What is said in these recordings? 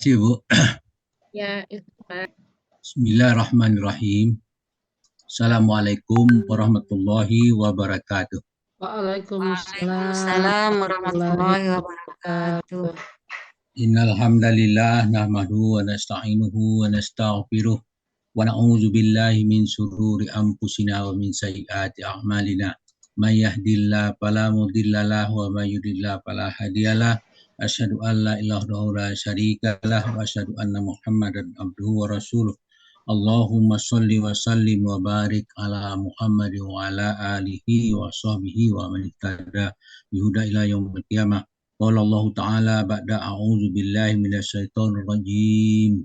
kasih, Bu. Ya, itu Pak. Bismillahirrahmanirrahim. Assalamualaikum warahmatullahi wabarakatuh. Waalaikumsalam Waalaikumsalam warahmatullahi warahmatullahi wabarakatuh. wabarakatuh. Innal hamdalillah nahmaduhu wa nasta'inuhu wa nastaghfiruh wa na'udzu billahi min shururi anfusina wa min sayyiati a'malina. May yahdihillahu fala mudilla lahu wa may yudlil fala hadiyalah. Asyhadu an la ilaha illallah la syarika lah wa asyhadu anna Muhammadan abduhu wa rasuluh. Allahumma sholli wa sallim wa barik ala Muhammad wa ala alihi wa sahbihi wa man ihtada bihuda ila yaumil qiyamah. Qala Allah Ta'ala ba'da a'udzu billahi minasyaitonir rajim.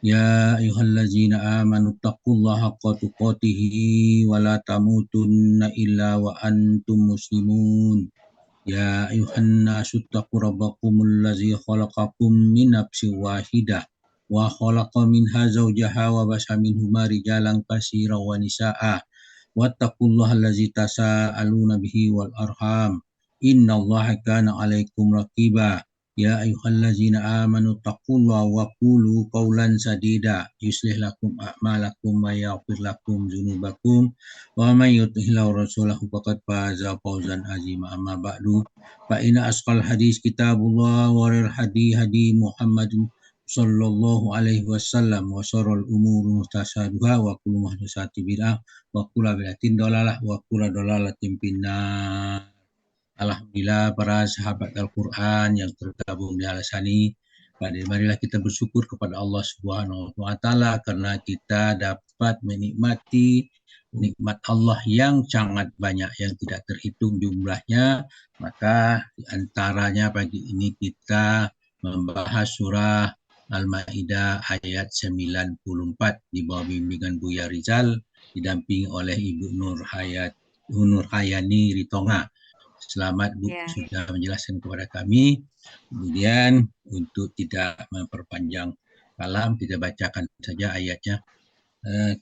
Ya ayyuhallazina amanu taqullaha haqqa tuqatih wa la tamutunna illa wa antum muslimun. Ya ayuhan nasu taqu rabbakumul ladzi khalaqakum min nafsin wahidah wa khalaqa minha zawjaha wa basa minhuma rijalan katsiran wa nisaa'a wattaqullaha allazi tasaaluna bihi wal arham innallaha kana 'alaikum raqiba. Ya ayyuhallazina amanu taqullaha wa qulu qawlan sadida yuslih lakum a'malakum wa yaghfir lakum dzunubakum wa may yuti'illah rasulahu faqad faza fawzan azima. Amma ba'du fa inna asqal hadis kitabullah wa khairul hadi Muhammadin sallallahu alaihi wasallam wa syarrul umuri muhtasaduha wa kullu muhtasati bid'ah wa kullu bid'atin dalalah wa kullu dalalatin finnar. Alhamdulillah para sahabat Al-Quran yang tergabung di Al-Sani. Marilah kita bersyukur kepada Allah Subhanahu wa Ta'ala karena kita dapat menikmati nikmat Allah yang sangat banyak yang tidak terhitung jumlahnya. Maka di antaranya pagi ini kita membahas surah Al-Maidah ayat 94 di bawah bimbingan Buya Rizal didampingi oleh Ibu Nur Hayani Ritonga. Selamat Bu sudah menjelaskan kepada kami. Kemudian untuk tidak memperpanjang kalam kita bacakan saja ayatnya.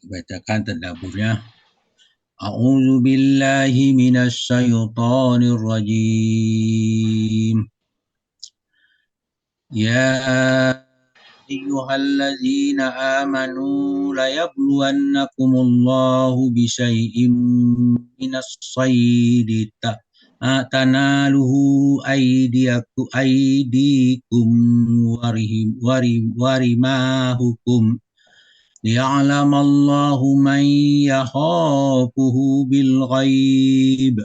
Bacakan tadaburnya. A'udzu billahi minasy syaithanir rajim. Ya ayyuhalladzina amanu la yabluwannakumullahu bisyai'im minas sayyidi tanaluhu aydikum warimahukum liya'lamallahu man yakhafuhu bil ghaib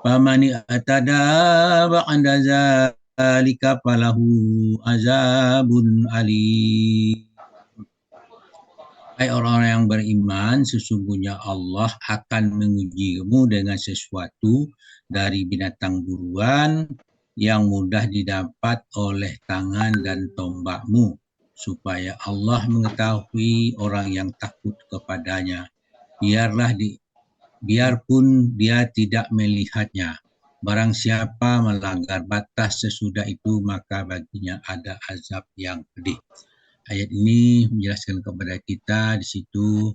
faman i'tada ba'da dzalika falahu azabun alim. Hai orang-orang yang beriman, sesungguhnya Allah akan menguji kamu dengan sesuatu dari binatang buruan yang mudah didapat oleh tangan dan tombakmu, supaya Allah mengetahui orang yang takut kepadanya. Biarpun dia tidak melihatnya. Barang siapa melanggar batas sesudah itu, maka baginya ada azab yang pedih. Ayat ini menjelaskan kepada kita di situ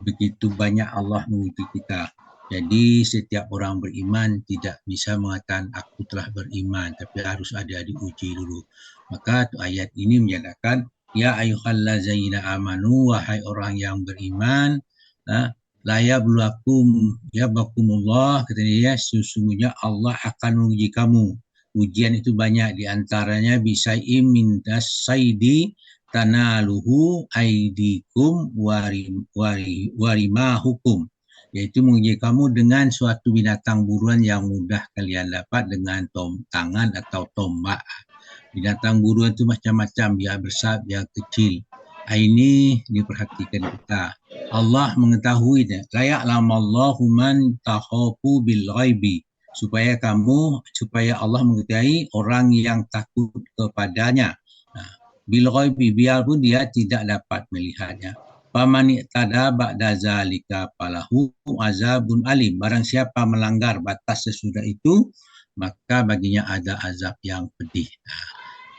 begitu banyak Allah menguji kita. Jadi setiap orang beriman tidak bisa mengatakan aku telah beriman, tapi harus ada diuji dulu. Maka ayat ini menyatakan ya ayyuhallazina amanu, wahai orang yang beriman, la yabluwakumullah, katanya sesungguhnya Allah akan menguji kamu. Ujian itu banyak, diantaranya bisa min saidi tanaluhu aidikum warimahukum, yaitu menguji kamu dengan suatu binatang buruan yang mudah kalian dapat dengan tangan atau tombak. Binatang buruan itu macam-macam, dia besar, dia kecil. Ini diperhatikan kita. Allah mengetahuinya. La ya'lamallahu man takhafu bil ghaibi, supaya Allah mengetahui orang yang takut kepadanya. Bil ghaibi, biarpun dia tidak dapat melihatnya. Faman i'tada ba'da zalika falahu azabun alim. Barang siapa melanggar batas sesudah itu, maka baginya ada azab yang pedih.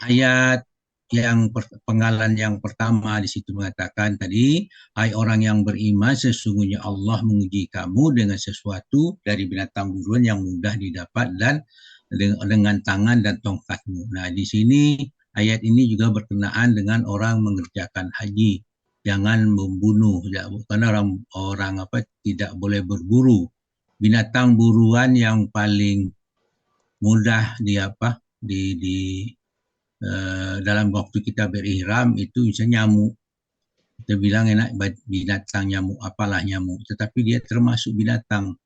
Ayat yang penggalan yang pertama di situ mengatakan tadi, hai orang yang beriman, sesungguhnya Allah menguji kamu dengan sesuatu dari binatang buruan yang mudah didapat dan dengan tangan dan tongkatmu. Nah, di sini ayat ini juga berkenaan dengan orang mengerjakan haji. Jangan membunuh, ya, karena orang tidak boleh berburu. Binatang buruan yang paling mudah dalam waktu kita berihram itu bisa nyamuk. Kita bilang enak binatang nyamuk, apalah nyamuk, tetapi dia termasuk binatang.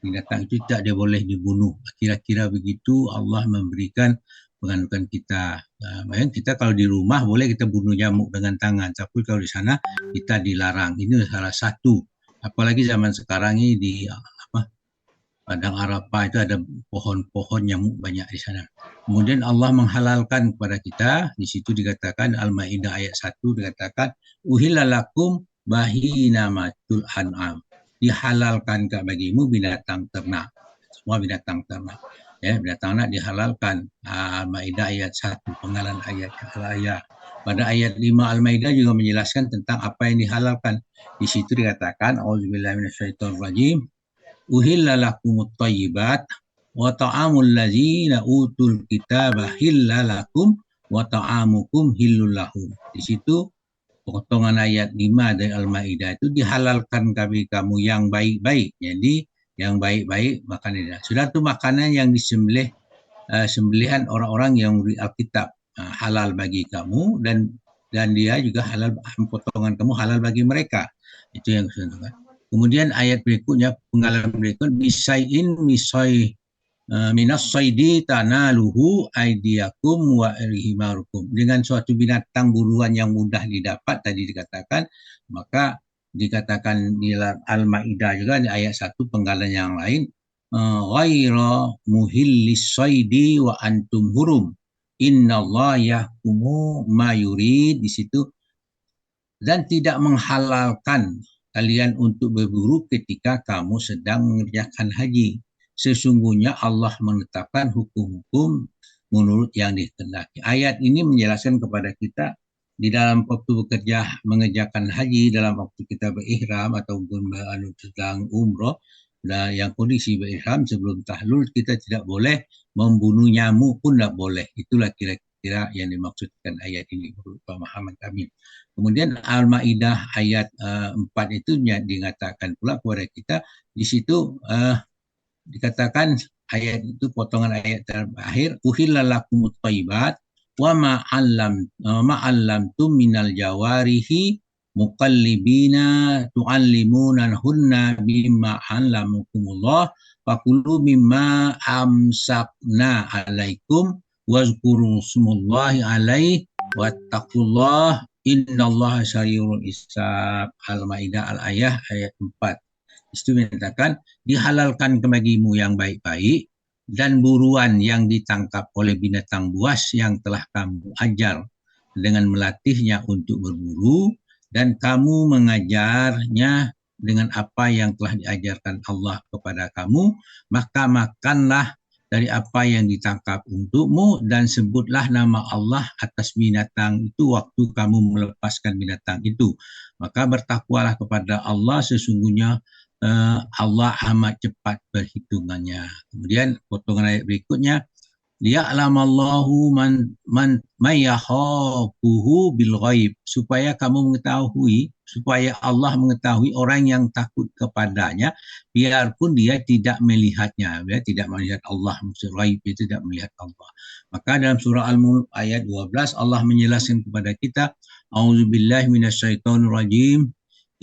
Binatang itu tidak dia boleh dibunuh. Kira-kira begitu Allah memberikan penganukan kita. Kita kalau di rumah boleh kita bunuh nyamuk dengan tangan, tapi kalau di sana kita dilarang. Ini salah satu. Apalagi zaman sekarang ini di Padang Arafah itu ada pohon-pohon nyamuk banyak di sana. Kemudian Allah menghalalkan kepada kita, di situ dikatakan Al-Maidah ayat 1 dikatakan uhillalakum bahinamatul an'am. Dihalalkan bagimu binatang ternak. Semua binatang ternak. Ya, binatang ternak dihalalkan. Al-Maidah ayat 1, penggalan ayat al-ayat. Pada ayat 5 Al-Maidah juga menjelaskan tentang apa yang dihalalkan. Di situ dikatakan auzubillahi minasyaitonirrajim uhilla lakumut thayyibat wa ta'amul ladzina utul kitaba hillalakum wa ta'amukum hillul lahum. Di situ potongan ayat 5 dari Al-Maidah itu dihalalkan bagi kamu yang baik-baik. Jadi yang baik-baik makanan. Sudah itu makanan yang disembelih sembelihan orang-orang yang beri Alkitab halal bagi kamu dan dia juga halal, potongan kamu halal bagi mereka. Itu yang saya katakan. Kemudian ayat berikutnya, penggalan berikut, bisai'in misai minas saidi tanaluhu aidiakum wa rihimarukum. Dengan suatu binatang buruan yang mudah didapat, tadi dikatakan, maka dikatakan di Al-Maidah juga di ayat 1 penggalan yang lain, ghaira muhillis saidi wa antum hurum. Innallaha yahkumu ma yurid. Di situ, dan tidak menghalalkan kalian untuk berburu ketika kamu sedang mengerjakan haji. Sesungguhnya Allah menetapkan hukum-hukum menurut yang dikehendaki. Ayat ini menjelaskan kepada kita di dalam waktu bekerja mengerjakan haji, dalam waktu kita berihram ataupun sedang umroh, yang kondisi berihram sebelum tahlul, kita tidak boleh membunuh nyamuk pun tidak boleh. Itulah kira-kira yang dimaksudkan ayat ini menurut pemahaman kami. Kemudian Al-Maidah ayat 4 itu dikatakan pula kepada kita, di situ dikatakan ayat itu potongan ayat terakhir, uhillalakumut thayyibat wa ma'allamtum minal jawarihi muqallibina tu'allimunahunna bimma 'allamakumullah fakulu mimma amsakna alaikum wazkuru smullahi alaihi wattaqullah innallaha syari'ul hisab. Al-Maidah al-ayah ayat 4. Itu menyatakan dihalalkan bagimu yang baik-baik dan buruan yang ditangkap oleh binatang buas yang telah kamu ajar dengan melatihnya untuk berburu, dan kamu mengajarnya dengan apa yang telah diajarkan Allah kepada kamu, maka makanlah dari apa yang ditangkap untukmu dan sebutlah nama Allah atas binatang itu waktu kamu melepaskan binatang itu. Maka bertakwalah kepada Allah, sesungguhnya Allah amat cepat perhitungannya. Kemudian potongan ayat berikutnya, liya'lamallahu man yakhafuhu bil ghaib, supaya kamu mengetahui, supaya Allah mengetahui orang yang takut kepadanya biarpun dia tidak melihatnya, dia tidak melihat Allah, maksud ghaib itu tidak melihat Allah. Maka dalam surah Al-Mulk ayat 12 Allah menjelaskan kepada kita, a'udzubillahi minasyaitonirrajim,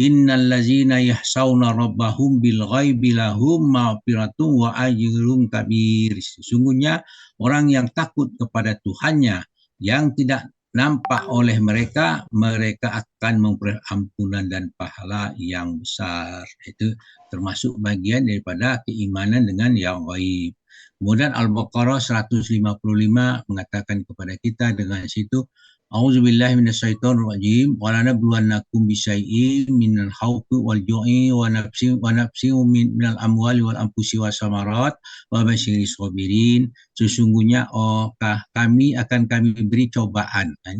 innal ladzina yahsauna rabbahum bil ghaibi lahum maghfiratun wa ajrun kabir. Sesungguhnya orang yang takut kepada Tuhannya yang tidak nampak oleh mereka, mereka akan memperoleh ampunan dan pahala yang besar. Itu termasuk bagian daripada keimanan dengan yang gaib. Kemudian Al-Baqarah 155 mengatakan kepada kita dengan situ, a'udzubillahi minasyaitonirrajim wa lanabluwannakum bisyai'in minal khawfi wal ju'i wa nafsin minal amwali wal anfusi was samarat wa basyiris sabirin. Sesungguhnya kami beri cobaan dan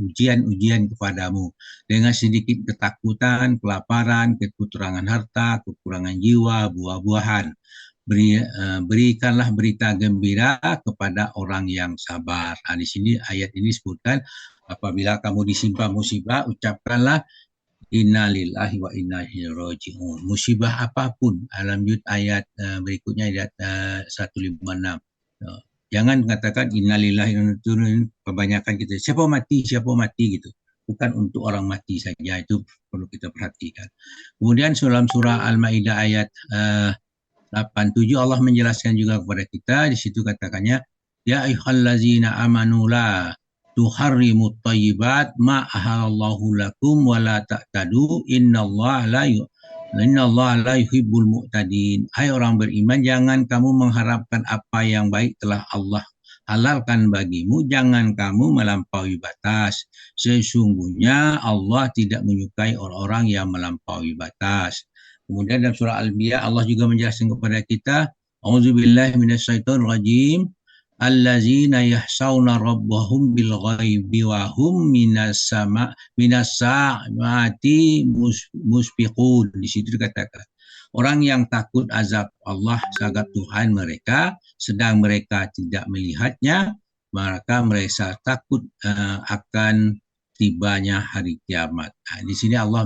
ujian kepadamu dengan sedikit ketakutan, kelaparan, kekurangan harta, kekurangan jiwa, buah-buahan. berikanlah berita gembira kepada orang yang sabar. Di sini ayat ini sebutkan apabila kamu disimpa musibah, ucapkanlah innalillahi wa inna ilaihi raji'un. Musibah apapun, lanjut ayat berikutnya ayat 156. Jangan mengatakan innalillahi wa inna ilaihi raji'un, kebanyakan kita siapa mati gitu. Bukan untuk orang mati saja, itu perlu kita perhatikan. Kemudian dalam surah Al-Maidah ayat 87 Allah menjelaskan juga kepada kita, di situ katakannya ya ayyuhallazina amanu la tuharrimut thayyibat ma ahallallahu lakum wa la ta'tadu innallaha la yuhibbul mu'tadin. Hai orang beriman, jangan kamu mengharapkan apa yang baik telah Allah halalkan bagimu, jangan kamu melampaui batas. Sesungguhnya Allah tidak menyukai orang-orang yang melampaui batas. Kemudian dalam surah Al-Anbiya Allah juga menjelaskan kepada kita, A'udzubillahi minasyaitonir rajim. Allazina yahsauna rabbahum bil ghaibi wa hum minasa'ati musbiqun. Di situ dikatakan orang yang takut azab Allah sangat Tuhan mereka, sedang mereka tidak melihatnya, maka mereka takut akan tibanya hari kiamat. Di sini Allah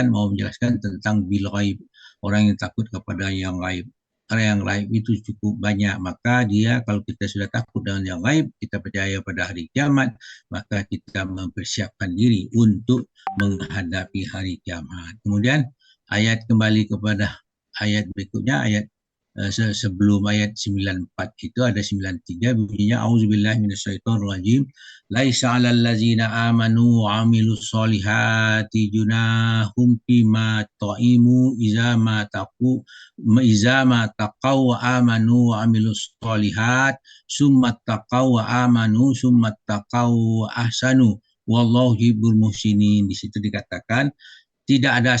mau menjelaskan tentang bil ghaib, orang yang takut kepada yang gaib. Karena yang gaib itu cukup banyak, maka dia kalau kita sudah takut dengan yang gaib, kita percaya pada hari kiamat, maka kita mempersiapkan diri untuk menghadapi hari kiamat. Kemudian ayat kembali kepada ayat berikutnya, ayat sebelum ayat 94 itu ada 93 bunyinya auzubillahi minasyaitonir rajim laisa 'alal ladzina amanu wa 'amilus solihati junahum fima ta'imu iza ma taqaw wa amanu wa 'amilus solihat summa taqaw wa amanu summa taqaw wa ahsanu wallahu yuhibbul muhsinin. Di situ dikatakan tidak ada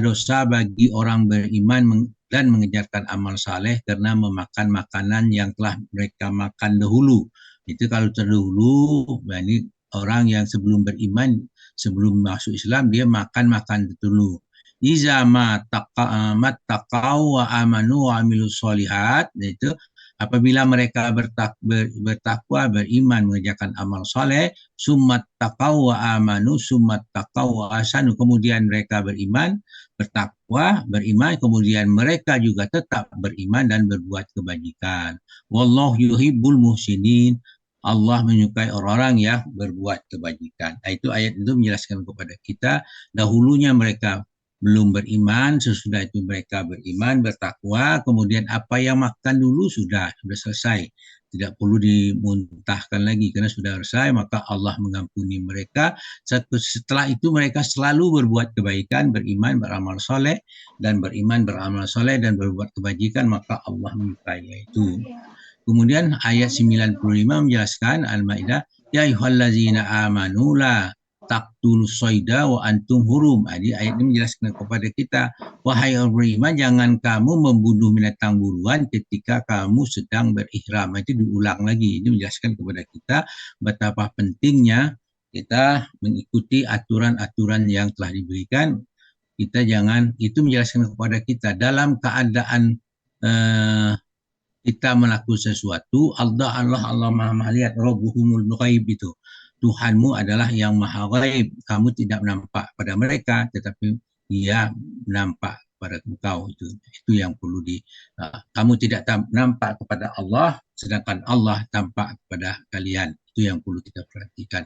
dosa bagi orang beriman dan mengerjakan amal saleh karena memakan makanan yang telah mereka makan dahulu. Itu kalau terdahulu, ini orang yang sebelum beriman, sebelum masuk Islam, dia makan dulu. Iza mattaqaw wa amanu wa amilus solihat, itu apabila mereka bertakwa, beriman, mengerjakan amal soleh, summat taqaw wa amanu, summat taqaw wa ahsanu, kemudian mereka beriman, bertakwa, beriman, kemudian mereka juga tetap beriman dan berbuat kebajikan. Wallahu yuhibbul muhsinin. Allah menyukai orang-orang yang berbuat kebajikan. Itu ayat itu menjelaskan kepada kita, dahulunya mereka belum beriman, sesudah itu mereka beriman, bertakwa, kemudian apa yang makan dulu sudah selesai. Tidak perlu dimuntahkan lagi karena sudah selesai, maka Allah mengampuni mereka. Setelah itu mereka selalu berbuat kebaikan, beriman, beramal soleh, dan beriman, beramal soleh, dan berbuat kebajikan, maka Allah menyukai itu. Kemudian ayat 95 menjelaskan Al-Maidah, ya ayyuhallazina amanu la taqtul soida wa antum hurum. Jadi ayat ini menjelaskan kepada kita, wahai orang beriman, jangan kamu membunuh binatang buruan ketika kamu sedang berihram. Itu diulang lagi. Ini menjelaskan kepada kita betapa pentingnya kita mengikuti aturan-aturan yang telah diberikan. Kita jangan, itu menjelaskan kepada kita dalam keadaan kita melakukan sesuatu, Allah maha melihat, Rabbuhumul ghaib itu. Tuhanmu adalah yang maha gaib. Kamu tidak nampak pada mereka, tetapi dia nampak pada engkau. Itu yang perlu kamu tidak nampak kepada Allah, sedangkan Allah tampak kepada kalian. Itu yang perlu kita perhatikan.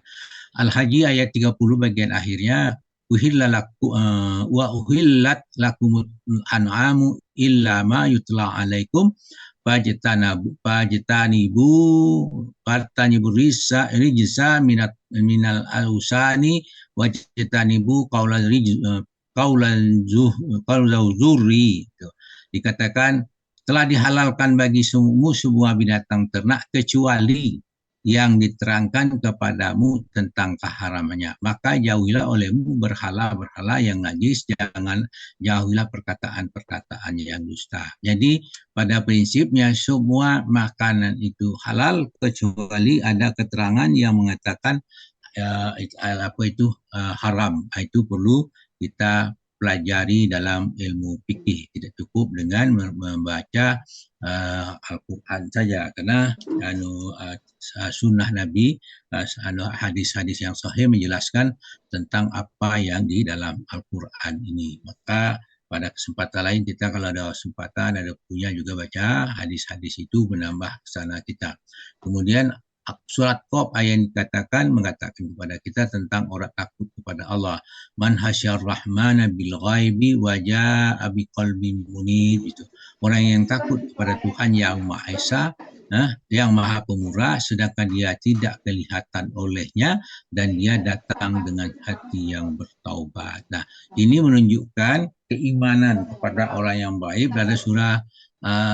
Al-Haji ayat 30 bagian akhirnya, wa uhillat lakumul an'amu illa ma yutla alaikum fajtanibu rijsa minal ausani wajtanibu qaulal zurri. Dikatakan telah dihalalkan bagi semua binatang ternak kecuali yang diterangkan kepadamu tentang keharamannya. Maka jauhilah olehmu berhala-berhala yang najis, jauhilah perkataan-perkataan yang dusta. Jadi pada prinsipnya semua makanan itu halal kecuali ada keterangan yang mengatakan haram. Itu perlu kita pelajari dalam ilmu fikih. Tidak cukup dengan membaca Al-Quran saja, karena sunnah Nabi, hadis-hadis yang sahih menjelaskan tentang apa yang di dalam Al-Quran ini. Maka pada kesempatan lain kita kalau ada kesempatan, ada punya juga baca hadis-hadis itu, menambah kesana kita. Kemudian surat Qaf ayat mengatakan kepada kita tentang orang takut kepada Allah. Man hasyar rahmana bil ghaibi wa jaa'a biqalbin munib, itu. Orang yang takut kepada Tuhan yang Maha Esa, yang Maha Pemurah, sedangkan dia tidak kelihatan olehnya dan dia datang dengan hati yang bertaubat. Nah, ini menunjukkan keimanan kepada orang yang baik. Pada surah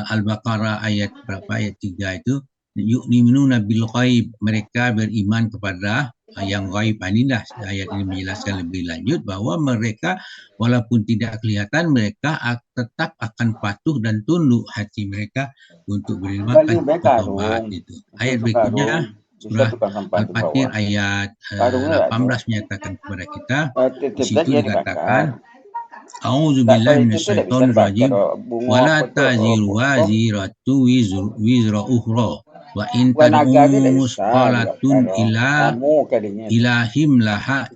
Al-Baqarah ayat berapa, ayat 3 itu, yu'minuna bil ghaib, mereka beriman kepada yang gaib. Inilah ayat ini menjelaskan lebih lanjut bahwa mereka walaupun tidak kelihatan, mereka tetap akan patuh dan tunduk hati mereka untuk beriman bertobat. Itu ayat berikutnya surah Al-Fatir ayat 18 menyatakan kepada kita, di situ dikatakan A'udzubillahi minasyaitonir rajim wala taziru waziratu wizra ukhra wa in tad'u musqalatun ila himlaha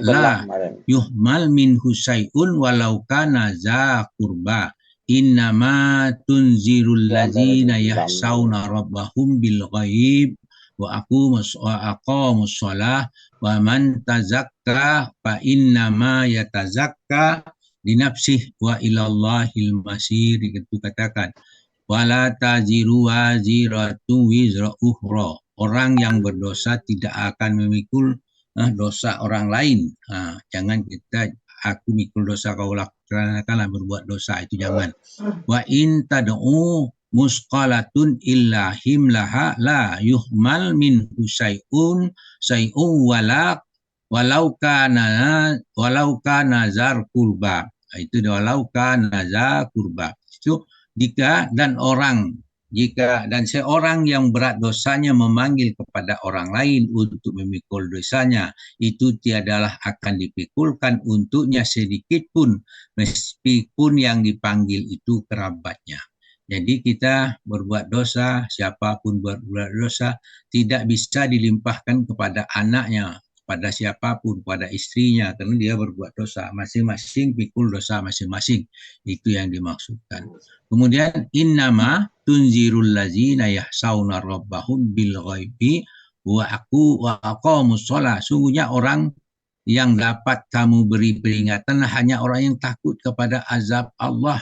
la yuhmal minhu syai'un walau kana za qurba innama tunzirul ladzina yahsauna rabbahum bil ghaib wa aqamus shalah wa man tazakka fa innama yatazakka linafsih wa ilallahil masir. Itu katakan wala taziru waziratu wizra ukhra, orang yang berdosa tidak akan memikul dosa orang lain. Jangan kita aku mikul dosa kau lakukanlah berbuat dosa, itu jangan. Wa in tad'u musqalatun illa himlaha la yuhmal minhu syai'un walau kana zar kurba. Itu walau kana zar kurba. Itu jika seorang yang berat dosanya memanggil kepada orang lain untuk memikul dosanya, itu tiadalah akan dipikulkan untuknya sedikit pun, meskipun yang dipanggil itu kerabatnya. Jadi kita berbuat dosa, siapapun berbuat dosa, tidak bisa dilimpahkan kepada anaknya, pada siapapun, pada istrinya, karena dia berbuat dosa. Masing-masing pikul dosa masing-masing. Itu yang dimaksudkan. Kemudian innama tunzirul ladzina yahsauna rabbahum bil ghaibi wa aqamus shalah. Sungguhnya orang yang dapat kamu beri peringatan hanya orang yang takut kepada azab Allah,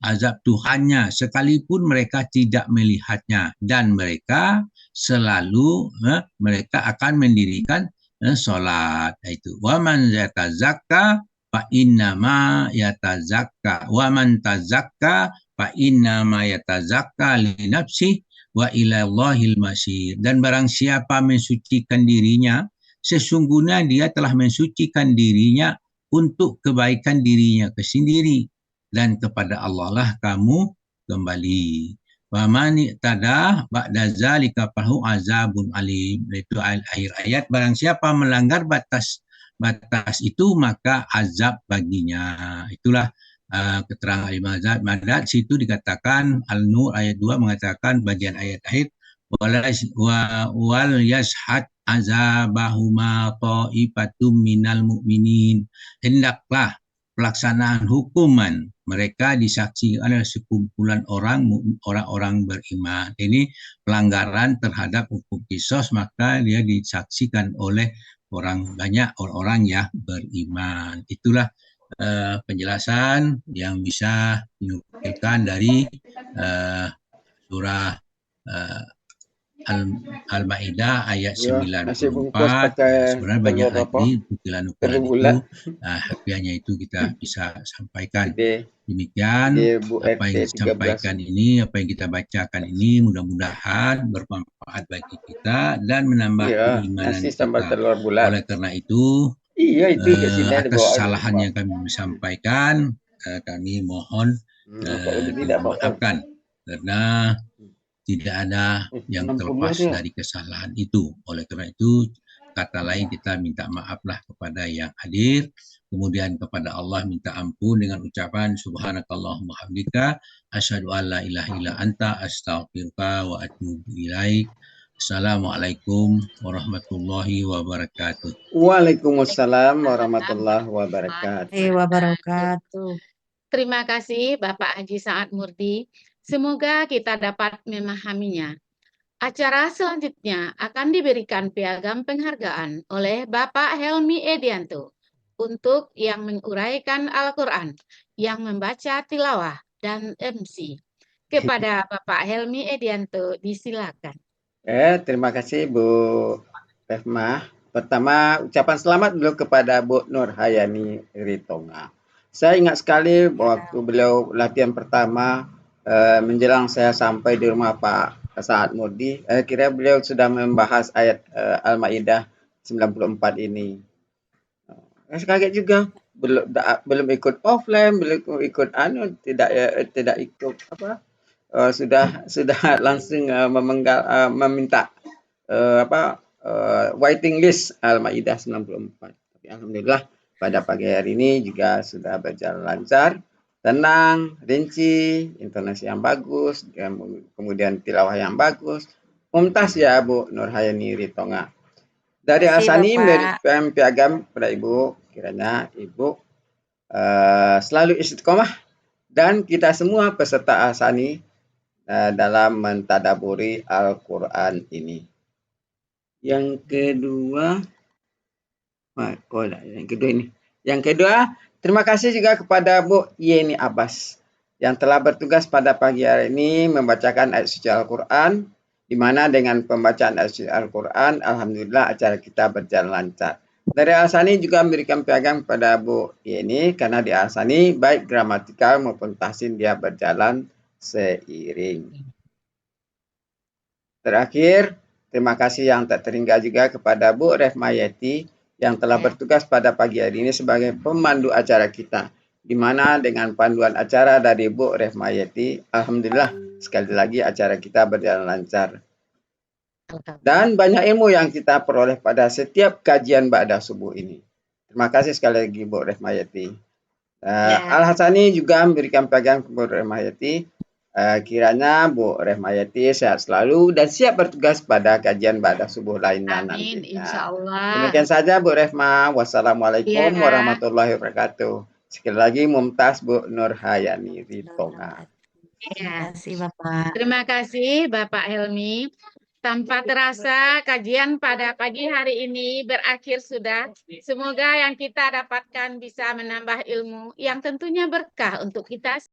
azab Tuhannya, sekalipun mereka tidak melihatnya, dan mereka selalu mereka akan mendirikan sholat. Itu waman yatazakka fa innama yatazakka waman tazakka fa innama yatazakka li nafsihi wa ilallahil masir. Dan barang siapa mensucikan dirinya, sesungguhnya dia telah mensucikan dirinya untuk kebaikan dirinya sendiri, dan kepada Allah lah kamu kembali. Wa man tada ba'da zalika fahu azabun alim. Itu akhir ayat, barang siapa melanggar batas itu maka azab baginya. Itulah keterangan Imam Madad. Situ dikatakan Al-Nur ayat 2 mengatakan bagian ayat akhir wal yashhad azabahuma ta'ifatum minal mu'minin. Hendaklah pelaksanaan hukuman mereka disaksikan oleh sekumpulan orang-orang beriman. Ini pelanggaran terhadap hukum qisas, maka dia disaksikan oleh banyak orang yang beriman. Itulah penjelasan yang bisa dinukilkan dari surah Al-Maidah ayat 94. Sebenarnya banyak lagi nukilan-nukilan itu. Hanya itu kita bisa sampaikan. Demikian apa yang disampaikan ini, apa yang kita bacakan ini, mudah-mudahan bermanfaat bagi kita dan menambah keimanan kita. Oleh karena itu, atas kesalahan yang kami sampaikan, kami mohon dimaafkan, karena tidak ada yang terlepas dari kesalahan itu. Oleh karena itu, kata lain kita minta maaflah kepada yang hadir. Kemudian kepada Allah minta ampun dengan ucapan subhanakallahumma hamdika asyhadu an la ilaha illa anta astaghfiruka wa atubu ilaik. Assalamualaikum warahmatullahi wabarakatuh. Waalaikumsalam warahmatullahi Waalaikumsalam wabarakatuh. wabarakatuh. Terima kasih Bapak Haji Saad Murdi. Semoga kita dapat memahaminya. Acara selanjutnya akan diberikan piagam penghargaan oleh Bapak Helmi Edianto untuk yang menguraikan Al-Quran, yang membaca tilawah, dan MC. Kepada Bapak Helmi Edianto, disilakan. Terima kasih Bu Refmah. Pertama, ucapan selamat dulu kepada Bu Nur Hayani Ritonga. Saya ingat sekali waktu beliau latihan pertama menjelang saya sampai di rumah Pak Saad Murdi, kira beliau sudah membahas ayat Al-Maidah 94 ini. Saya kaget juga, belum ikut offline, belum ikut tidak ikut apa, sudah langsung meminta waiting list Al-Maidah 94. Tapi alhamdulillah pada pagi hari ini juga sudah berjalan lancar, tenang, rinci, intonasi yang bagus, kemudian tilawah yang bagus. Mumtaz ya Bu Nur Hayani Ritonga. Dari Asani memberikan piagam kepada Ibu, kiranya Ibu selalu istiqomah dan kita semua peserta Asani dalam mentadaburi Al-Quran ini. Yang kedua, Yang kedua, terima kasih juga kepada Bu Yeni Abbas yang telah bertugas pada pagi hari ini membacakan ayat suci Al-Quran, di mana dengan pembacaan ayat suci Al-Quran, alhamdulillah acara kita berjalan lancar. Dari Al-Sani juga memberikan piagam kepada Bu Yeni, karena di Al-Sani baik gramatikal maupun tahsin dia berjalan seiring. Terakhir, terima kasih yang tak terhingga juga kepada Bu Refmayati yang telah bertugas pada pagi hari ini sebagai pemandu acara kita, di mana dengan panduan acara dari Bu Refmayati, alhamdulillah sekali lagi acara kita berjalan lancar. Dan banyak ilmu yang kita peroleh pada setiap kajian ba'da subuh ini. Terima kasih sekali lagi Bu Refmayati. Al-Hasani juga memberikan pegang kepada Bu Refmayati. Kiranya Bu Refmayati sehat selalu dan siap bertugas pada kajian ba'da subuh lainnya nanti. Amin, insya Allah. Demikian saja Bu Refma. Wassalamualaikum warahmatullahi wabarakatuh. Sekali lagi Mumtaz Bu Nur Hayani Ritonga. Terima kasih Bapak. Terima kasih Bapak Helmi. Tanpa terasa kajian pada pagi hari ini berakhir sudah. Semoga yang kita dapatkan bisa menambah ilmu yang tentunya berkah untuk kita.